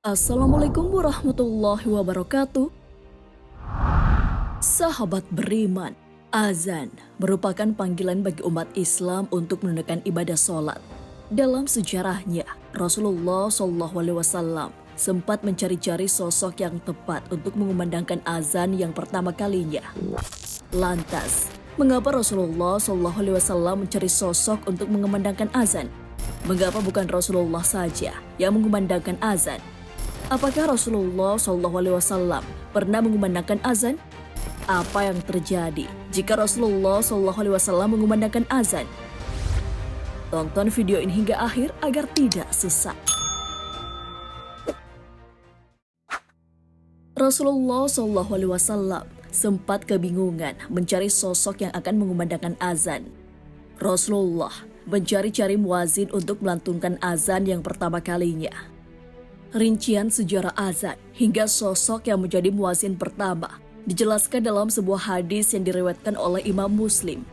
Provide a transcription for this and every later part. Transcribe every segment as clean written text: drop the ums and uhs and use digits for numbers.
Assalamualaikum warahmatullahi wabarakatuh. Sahabat beriman, azan merupakan panggilan bagi umat Islam untuk menunaikan ibadah sholat. Dalam sejarahnya, Rasulullah SAW sempat mencari-cari sosok yang tepat untuk mengumandangkan azan yang pertama kalinya. Lantas, mengapa Rasulullah SAW mencari sosok untuk mengumandangkan azan? Mengapa bukan Rasulullah saja yang mengumandangkan azan? Apakah Rasulullah SAW pernah mengumandangkan azan? Apa yang terjadi jika Rasulullah SAW mengumandangkan azan? Tonton video ini hingga akhir agar tidak sesat. Rasulullah SAW sempat kebingungan mencari sosok yang akan mengumandangkan azan. Rasulullah mencari-cari muazin untuk melantunkan azan yang pertama kalinya. Rincian sejarah azan hingga sosok yang menjadi muazin pertama dijelaskan dalam sebuah hadis yang diriwayatkan oleh Imam Muslim.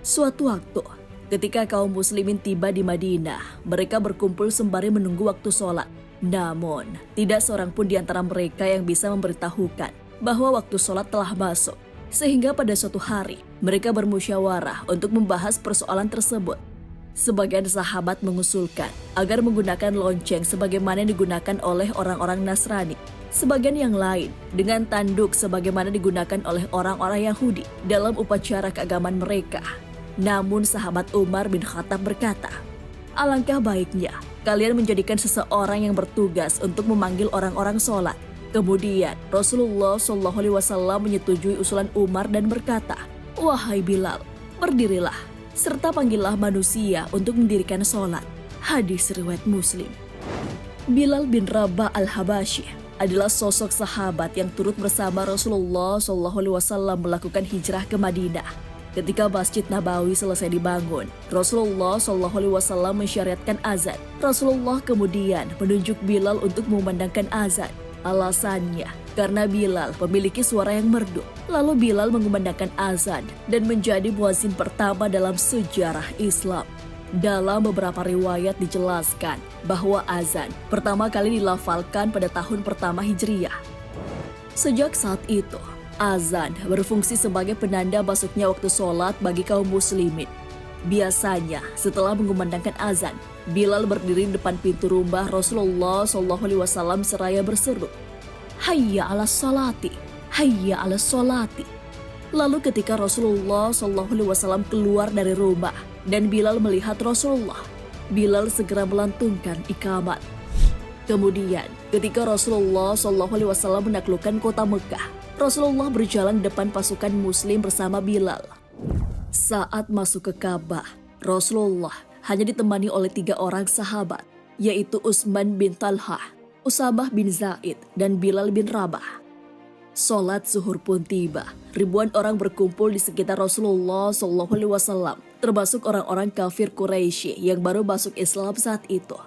Suatu waktu, ketika kaum muslimin tiba di Madinah, mereka berkumpul sembari menunggu waktu sholat. Namun, tidak seorang pun di antara mereka yang bisa memberitahukan bahwa waktu sholat telah masuk. Sehingga pada suatu hari, mereka bermusyawarah untuk membahas persoalan tersebut. Sebagian sahabat mengusulkan agar menggunakan lonceng sebagaimana yang digunakan oleh orang-orang Nasrani. Sebagian yang lain dengan tanduk sebagaimana digunakan oleh orang-orang Yahudi dalam upacara keagamaan mereka. Namun sahabat Umar bin Khattab berkata, "Alangkah baiknya kalian menjadikan seseorang yang bertugas untuk memanggil orang-orang sholat." Kemudian Rasulullah SAW menyetujui usulan Umar dan berkata, "Wahai Bilal, berdirilah serta panggillah manusia untuk mendirikan sholat." Hadis riwayat Muslim. Bilal bin Rabah al-Habashi adalah sosok sahabat yang turut bersama Rasulullah SAW melakukan hijrah ke Madinah. Ketika Masjid Nabawi selesai dibangun, Rasulullah SAW mensyariatkan azan. Rasulullah kemudian menunjuk Bilal untuk memandangkan azan. Alasannya, karena Bilal memiliki suara yang merdu. Lalu Bilal mengumandangkan azan dan menjadi muazin pertama dalam sejarah Islam. Dalam beberapa riwayat dijelaskan bahwa azan pertama kali dilafalkan pada tahun pertama Hijriyah. Sejak saat itu, azan berfungsi sebagai penanda masuknya waktu sholat bagi kaum muslimin. Biasanya setelah mengumandangkan azan, Bilal berdiri di depan pintu rumah Rasulullah SAW seraya berseru, "Hayya ala sholati, hayya ala sholati." Lalu ketika Rasulullah SAW keluar dari rumah dan Bilal melihat Rasulullah, Bilal segera melantunkan iqamat. Kemudian ketika Rasulullah SAW menaklukkan kota Mekah, Rasulullah berjalan di depan pasukan muslim bersama Bilal. Saat masuk ke Ka'bah, Rasulullah hanya ditemani oleh 3 orang sahabat, yaitu Utsman bin Talhah, Usamah bin Zaid, dan Bilal bin Rabah. Sholat zuhur pun tiba. Ribuan orang berkumpul di sekitar Rasulullah SAW, termasuk orang-orang kafir Quraisy yang baru masuk Islam saat itu.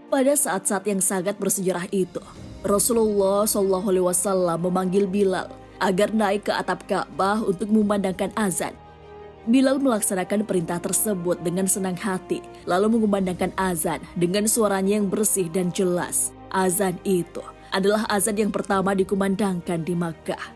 Pada saat-saat yang sangat bersejarah itu, Rasulullah SAW memanggil Bilal agar naik ke atap Ka'bah untuk memandangkan azan. Bilal melaksanakan perintah tersebut dengan senang hati, lalu mengumandangkan azan dengan suaranya yang bersih dan jelas. Azan itu adalah azan yang pertama dikumandangkan di Makkah.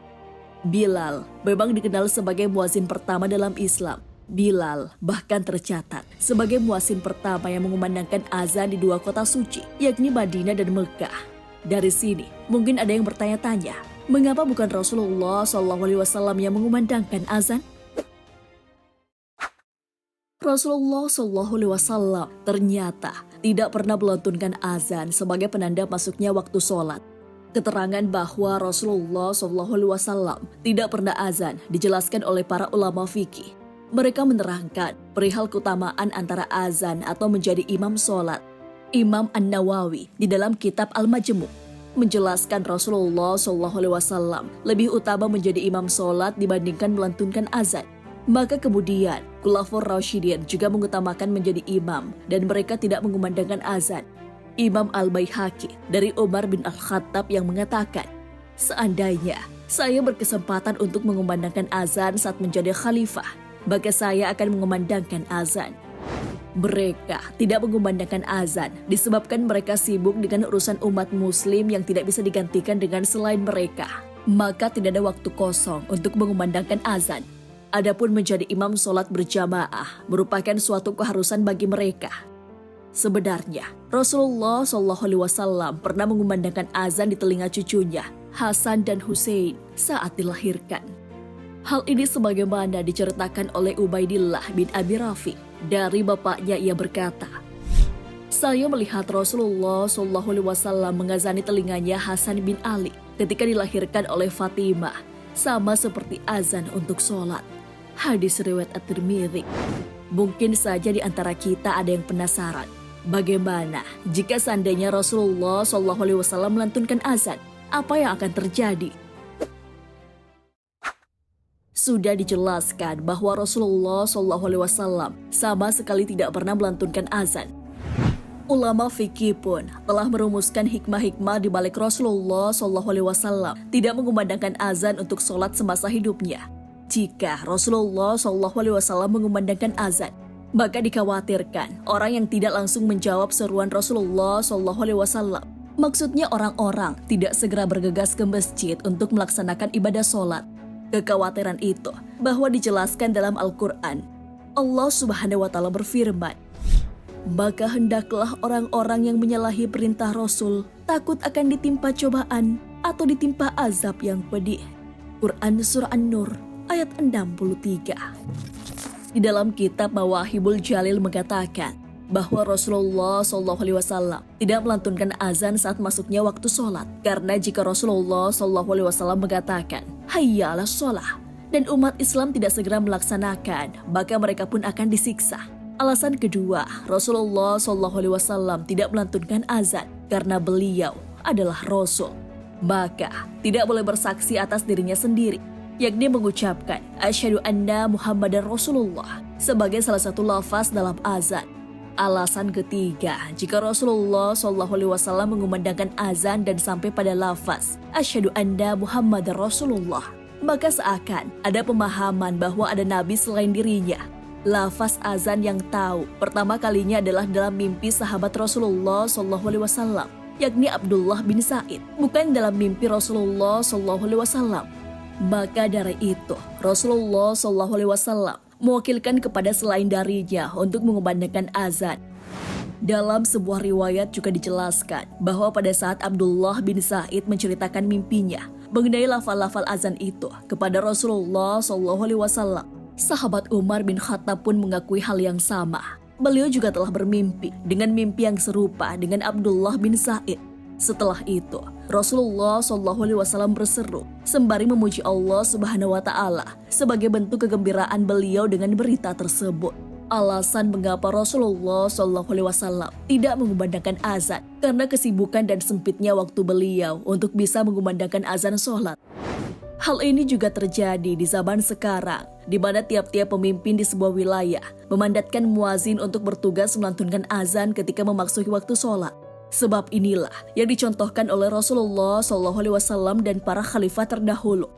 Bilal memang dikenal sebagai muazin pertama dalam Islam. Bilal bahkan tercatat sebagai muazin pertama yang mengumandangkan azan di 2 kota suci, yakni Madinah dan Mekah. Dari sini, mungkin ada yang bertanya-tanya, mengapa bukan Rasulullah SAW yang mengumandangkan azan? Rasulullah SAW ternyata tidak pernah melantunkan azan sebagai penanda masuknya waktu sholat. Keterangan bahwa Rasulullah SAW tidak pernah azan dijelaskan oleh para ulama fikih. Mereka menerangkan perihal keutamaan antara azan atau menjadi imam sholat. Imam An-Nawawi di dalam kitab Al-Majmu' menjelaskan Rasulullah SAW lebih utama menjadi imam sholat dibandingkan melantunkan azan. Maka kemudian Khulafaur Rasyidin juga mengutamakan menjadi imam dan mereka tidak mengumandangkan azan. Imam Al-Baihaqi dari Umar bin Al-Khattab yang mengatakan, "Seandainya saya berkesempatan untuk mengumandangkan azan saat menjadi khalifah, maka saya akan mengumandangkan azan." Mereka tidak mengumandangkan azan disebabkan mereka sibuk dengan urusan umat muslim yang tidak bisa digantikan dengan selain mereka. Maka tidak ada waktu kosong untuk mengumandangkan azan. Adapun menjadi imam sholat berjamaah merupakan suatu keharusan bagi mereka. Sebenarnya, Rasulullah SAW pernah mengumandangkan azan di telinga cucunya, Hasan dan Hussein, saat dilahirkan. Hal ini sebagaimana diceritakan oleh Ubaidillah bin Abi Rafi. Dari bapaknya ia berkata, "Saya melihat Rasulullah SAW mengazani telinganya Hasan bin Ali ketika dilahirkan oleh Fatimah, sama seperti azan untuk sholat." Hadis riwayat At-Tirmidzi. Mungkin saja di antara kita ada yang penasaran, bagaimana jika seandainya Rasulullah SAW melantunkan azan, apa yang akan terjadi? Sudah dijelaskan bahwa Rasulullah SAW sama sekali tidak pernah melantunkan azan. Ulama fikih pun telah merumuskan hikmah-hikmah di balik Rasulullah SAW tidak mengumandangkan azan untuk sholat semasa hidupnya. Jika Rasulullah SAW mengumandangkan azan, maka dikhawatirkan orang yang tidak langsung menjawab seruan Rasulullah SAW. Maksudnya orang-orang tidak segera bergegas ke masjid untuk melaksanakan ibadah sholat. Kekhawatiran itu bahwa dijelaskan dalam Al-Quran. Allah Subhanahu wa Ta'ala berfirman, "Maka hendaklah orang-orang yang menyalahi perintah Rasul takut akan ditimpa cobaan atau ditimpa azab yang pedih." Quran Surah An-Nur ayat 63. Di dalam kitab Mawahibul Jalil mengatakan bahwa Rasulullah SAW tidak melantunkan azan saat masuknya waktu sholat. Karena jika Rasulullah SAW mengatakan, "Hayya 'alas sholah," dan umat Islam tidak segera melaksanakan, maka mereka pun akan disiksa. Alasan kedua, Rasulullah SAW tidak melantunkan azan karena beliau adalah Rasul. Maka tidak boleh bersaksi atas dirinya sendiri, yakni mengucapkan asyhadu anna Muhammadar Rasulullah sebagai salah satu lafaz dalam azan. Alasan ketiga, jika Rasulullah SAW mengumandangkan azan dan sampai pada lafaz asyhadu anna Muhammadar Rasulullah, maka seakan ada pemahaman bahwa ada nabi selain dirinya. Lafaz azan yang tahu pertama kalinya adalah dalam mimpi sahabat Rasulullah SAW, yakni Abdullah bin Sa'id, bukan dalam mimpi Rasulullah SAW. Maka dari itu, Rasulullah SAW mewakilkan kepada selain darinya untuk mengumandangkan azan. Dalam sebuah riwayat juga dijelaskan bahwa pada saat Abdullah bin Sa'id menceritakan mimpinya mengenai lafal-lafal azan itu kepada Rasulullah SAW, sahabat Umar bin Khattab pun mengakui hal yang sama. Beliau juga telah bermimpi dengan mimpi yang serupa dengan Abdullah bin Sa'id. Setelah itu, Rasulullah SAW berseru sembari memuji Allah Subhanahu wa Ta'ala sebagai bentuk kegembiraan beliau dengan berita tersebut. Alasan mengapa Rasulullah SAW tidak mengumandangkan azan karena kesibukan dan sempitnya waktu beliau untuk bisa mengumandangkan azan sholat. Hal ini juga terjadi di zaman sekarang, di mana tiap-tiap pemimpin di sebuah wilayah memandatkan muazin untuk bertugas melantunkan azan ketika memasuki waktu sholat. Sebab inilah yang dicontohkan oleh Rasulullah SAW dan para khalifah terdahulu.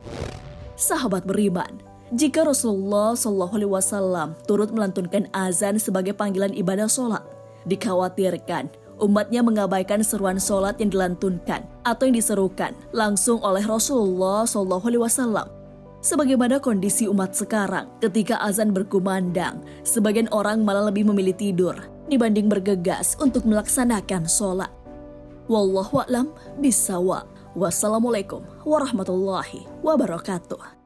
Sahabat beriman, jika Rasulullah SAW turut melantunkan azan sebagai panggilan ibadah sholat, dikhawatirkan umatnya mengabaikan seruan sholat yang dilantunkan atau yang diserukan langsung oleh Rasulullah SAW. Sebagaimana kondisi umat sekarang ketika azan berkumandang, sebagian orang malah lebih memilih tidur dibanding bergegas untuk melaksanakan sholat. Wallahu a'lam bishawab. Wassalamualaikum warahmatullahi wabarakatuh.